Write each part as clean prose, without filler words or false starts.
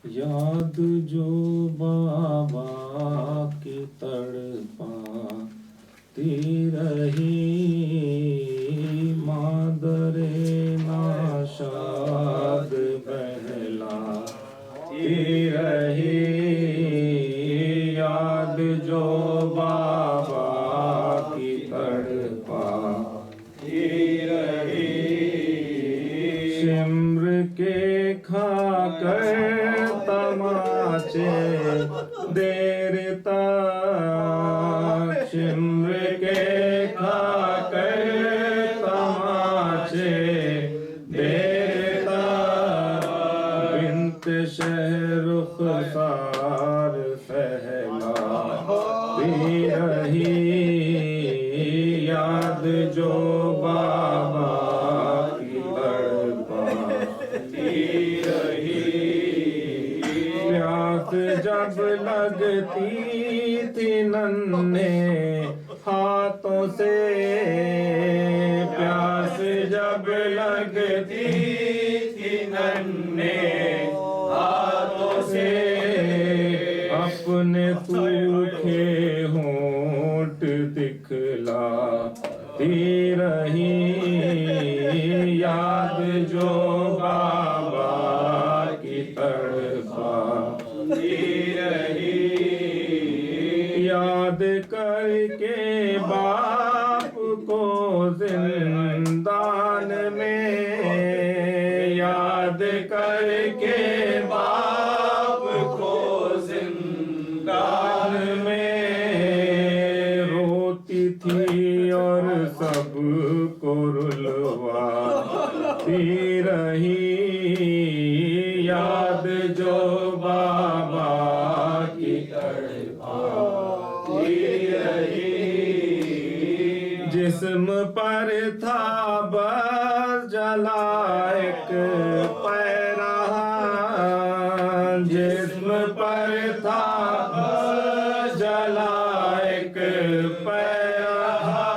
याद जो बाबा की तड़पाती रही, मादरे नाशाद बहलाती रही। याद जो बाबा की तड़पाती रही, सिमर के खाकर तमाचे देर तक, सिमर के खाकर तमाचे देर तक, बिन्त शहरुखसार फैलाती रही। याद जो बाबा की तड़पाती रही, प्यास जब लगती थी नन्हे हाथों से, प्यास जब लगती थी नन्हे हाथों से, अपने सूखे होंठ दिखलाती रही। याद जो बाबा की तड़पाती रही, याद करके बाप को जिंदान में, याद करके बाप को जिंदान में, रोती थी और सबको रुलवाती रही। याद जो बाबा की तड़पाती रही, जिस्म पर था बस जला एक पैरान, जिस्म पर था बस जला एक पैरान,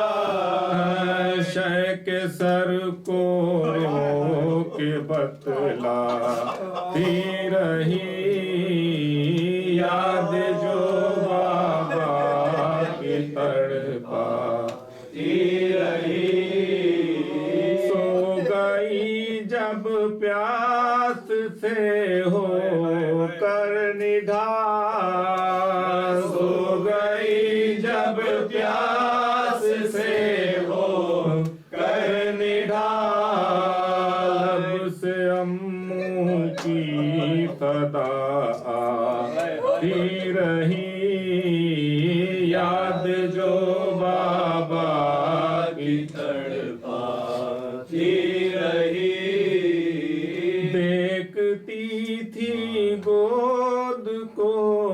शय के सर को के बतलाती रही। याद जो बाबा की तड़पाती रही, सो गई जब प्यास से हो कर निढाल, सो गई जब प्यास से हो कर निढाल, से अम्मू की सदा आती रही। याद जो बाबा की तड़पाती रही, देखती थी गोद को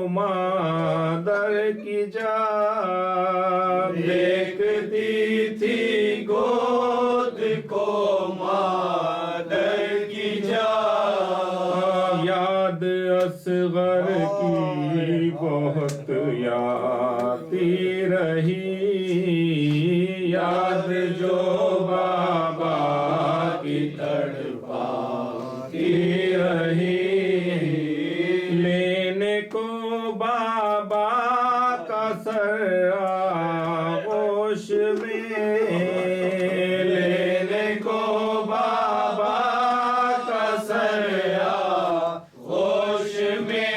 मादर की जान, देखती थी गोद को मादर की जान। याद असगर की बहुत आती रही। याद जो बाबा की तड़पाती रही, लेने को बाबा का सर आगोश में, लेने को बाबा का सर आगोश में,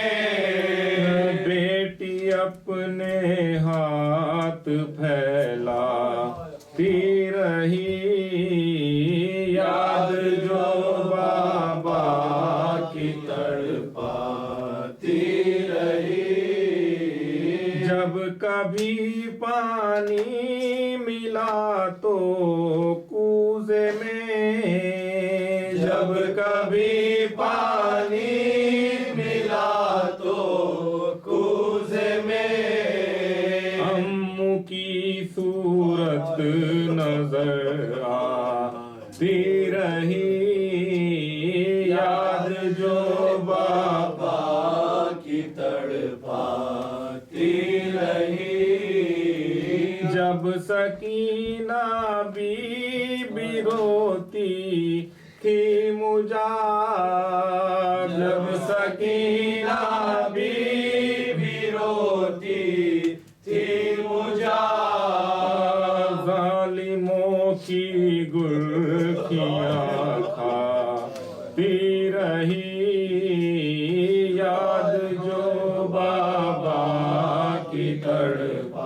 बेटी अपने हाथ फैलाती रही। याद जो बाबा की तड़पाती रही, जब कभी पानी मिला तो कूजे में, जब कभी पानी मिला तो कूजे में, अम्मू की सूरत नजर आती रही। याद जो बाबा की तड़पाती रही, जब सकीना बीबी रोती थी मुझा, जब सकीना बीबी रोती थी मुझार, जालिमों की गुल्फियाँ खाती रही, याद जो बाबा की तड़पाती